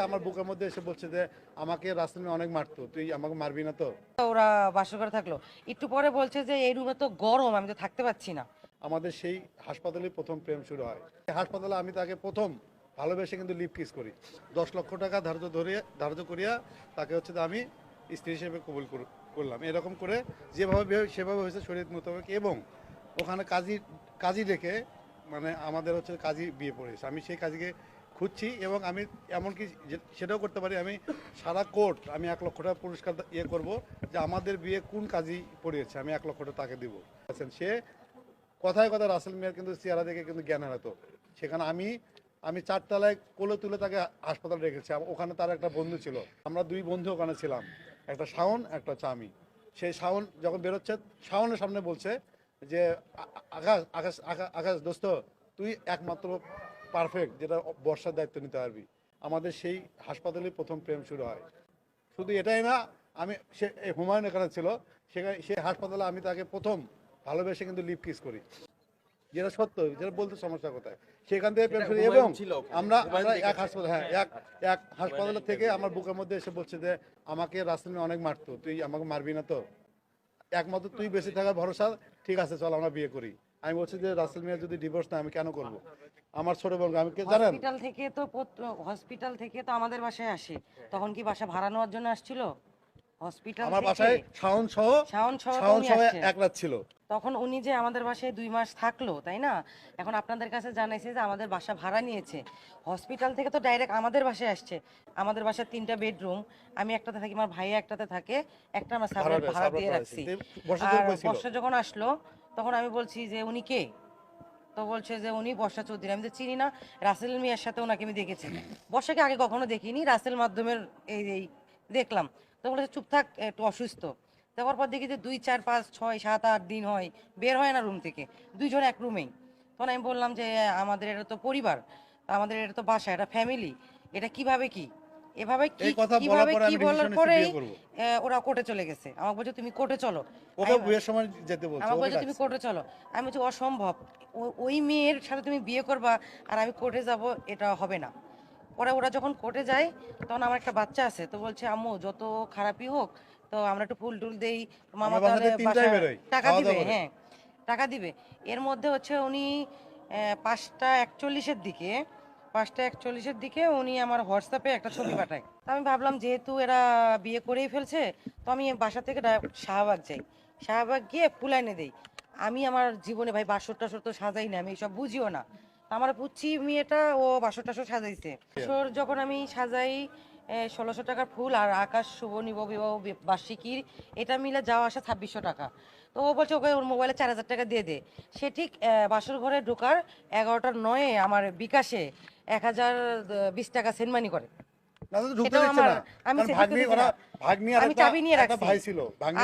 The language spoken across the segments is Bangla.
আমার বুকের মধ্যে এসে বলছে যে আমাকে রাসেল মিয়া অনেক মারতো, তুই আমাকে মারবি না তো। ওরা বাসর ঘরে থাকলো, একটু পরে বলছে যে এই রুমে তো গরম, আমি তো থাকতে পারছি না। আমাদের সেই হাসপাতালে প্রথম প্রেম শুরু হয়। এই হাসপাতালে আমি তাকে প্রথম ভালোবেসে কিন্তু লিপ কিস করি। 10 লক্ষ টাকা ধার্য করিয়া তাকে হচ্ছে যে আমি স্ত্রী হিসেবে কবুল করলাম। এরকম করে যেভাবে সেভাবে হয়েছে শরীয়ত মোতাবেক, এবং ওখানে কাজী রেখে, মানে আমাদের হচ্ছে কাজী বিয়ে পড়েছে। আমি সেই কাজীকে খুঁজছি, এবং আমি এমনকি সেটাও করতে পারি, আমি সারা কোর্ট আমি 1 লক্ষ টাকা পুরস্কার করব যে আমাদের বিয়ে কোন কাজী পড়িয়েছে, আমি 1 লক্ষ টাকা তাকে দিব। সে কথায় কথা রাসেল মিয়ার কিন্তু চেহারা দেখে কিন্তু জ্ঞান হারাতো। সেখানে আমি 4 তলায় কোলে তুলে তাকে হাসপাতালে রেখেছি। ওখানে তার একটা বন্ধু ছিল, আমরা 2 বন্ধু ওখানে ছিলাম, একটা শাওন একটা হচ্ছে আমি। সেই শাওন যখন বেরোচ্ছে, শাওনের সামনে বলছে যে আকাশ আকাশ আকাশ দোস্ত, তুই একমাত্র পারফেক্ট যেটা বর্ষার দায়িত্ব নিতে পারবি। আমাদের সেই হাসপাতালে প্রথম প্রেম শুরু হয়। শুধু এটাই না, হুমায়ুন এখানে ছিল, সেখানে সেই হাসপাতালে আমি তাকে প্রথম ভালোবেসে কিন্তু লিপ কিস করি, যেটা সত্য, যেটা বলতে সমস্যা কোথায়। সেখান থেকে প্রেম শুরু, এবং আমরা এক হাসপাতাল, হ্যাঁ, এক হাসপাতাল থেকে আমার বুকের মধ্যে এসে বলছে যে আমাকে রাসেল মিয়া অনেক মারতো, তুই আমাকে মারবি না তো। একমাত্র তুই বেঁচে থাকার ভরসা, ঠিক আছে চল আমরা বিয়ে করি। আমি বলছি যে রাসেল মিয়া যদি ডিভোর্স না, আমি কেন করব? আমার ছোট বোন, আমি কে জানেন, হসপিটাল থেকে তো আমাদের বাসায় আসে। তখন কি বাসা ভাড়া নেওয়ার জন্য আসছিল? হসপিটাল আমার থেকে বাসায় শাওন সহ তো শাওন উনি সহ আসছে। এক রাত ছিল। তখন উনি যে আমাদের বাসায় 2 মাস থাকলো, তাই না? এখন আপনাদের কাছে জানাইছে যে আমাদের বাসা ভাড়া নিয়েছে। হসপিটাল থেকে তো ডাইরেক্ট আমাদের বাসায় আসছে। আমাদের বাসার 3টা বেডরুম, আমি একটাতে থাকি, আমার ভাই একটাতে থাকে, একটা আমরা সাবলেট ভাড়া দিয়ে রাখছি। আর বর্ষা যখন আসলো, তখন আমি বলছি যে উনি কে? তো বলছে যে উনি বর্ষা চৌধুরী। আমি তো চিনি না, রাসেল মিয়ার সাথে ওনাকে আমি দেখেছি। বর্ষাকে আগে কখনো দেখিনি, রাসেল মাধ্যমের এই এই দেখলাম। তো বলেছে চুপ থাক, একটু অসুস্থ। তারপর পর দেখি যে 2 4 5 6 7 8 দিন হয়, বের হয় না রুম থেকে, দুইজন এক রুমেই। তখন আমি বললাম যে আমাদের এটা তো পরিবার, আমাদের এটা তো বাসা, এটা ফ্যামিলি, এটা কিভাবে কি এভাবে কি এই কথা বলার কিভাবে পরে কি আমি বলার ডিসিশন নিয়েছি পরেই বিয়ে করব। ওরা কোর্টে চলে গেছে। আমাকে বলছে তুমি কোর্টে চলো। ওকে বিয়ের সময় যেতে বলছে, আমার ওকে বলছে তুমি ডাকছে। কোর্টে চলো। আমি বলছি অসম্ভব, ওই মেয়ের সাথে তুমি বিয়ে করবা আর আমি কোর্টে যাব, এটা হবে না। পরে ওরা যখন কোর্টে যায়, তখন আমার একটা বাচ্চা আছে, তো বলছে আম্মু যত খারাপই হোক, তো আমরা একটু ফুল টুল দেই, মামা আমরা বাসা তাহলে থেকে 3টায় বাসা বেরোই টাকা খাওয়া দিবে। দাওয়া করে। হ্যাঁ, টাকা দিবে। এর মধ্যে হচ্ছে উনি 5টা 41-এর দিকে উনি আমার হোয়াটসঅ্যাপে একটা ছবি পাঠায়। তো আমি ভাবলাম যেহেতু এরা বিয়ে করেই ফেলছে, তো আমি বাসা থেকে শাহবাগ যাই, শাহবাগ গিয়ে ফুল এনে দেই। আমি আমার জীবনে ভাই বাসর টাসর তো সাজাই না, আমি এসব বুঝিও না। তো আমার পুচ্ছি মেয়েটা ও বাসর টাসর সাজাইছে। বাসর যখন আমি সাজাই, 1600 টাকার ফুল আর আকাশ শুভ বিবাহ বার্ষিকীর, এটা মিলে যাওয়া আসা 2600 টাকা। তো ও বলছে ওকে ওর মোবাইলে 4000 টাকা দিয়ে দে। সে ঠিক বাসর ঘরে ঢোকার 11টার 9-এ আমার বিকাশে 1020 টাকা সেন্ড মানি করে। না তো ঢুকতে সেটাও দিচ্ছে আমার, না, আমি কারণ ঢুকতে দিছি না, ভাগ্নি আর আমি চাবি নিয়ে একটা রাখছি। ভাই ছিল, আর ভাগ্নি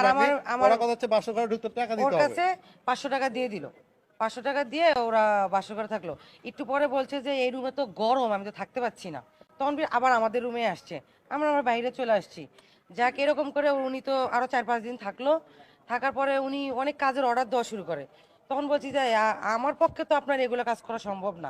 আমার ওরা কথা হচ্ছে বাসর ঘরে ঢুকতে টাকা ওর দিতে হবে। কাছে 500 টাকা দিয়ে দিল। 500 টাকা দিয়ে ওরা বাসর ঘরে থাকলো। একটু পরে বলছে যে এই রুমে তো গরম, আমি তো থাকতে পারছি না। তখন আবার আমাদের রুমে আসছে, আমরা আমার বাইরে চলে আসছি। যাক, এরকম করে উনি তো আরো 4 5 দিন থাকলো। থাকার পরে উনি অনেক কাজের অর্ডার দেওয়া শুরু করে। তখন বলছি যে আমার পক্ষে তো আপনার এগুলো কাজ করা সম্ভব না।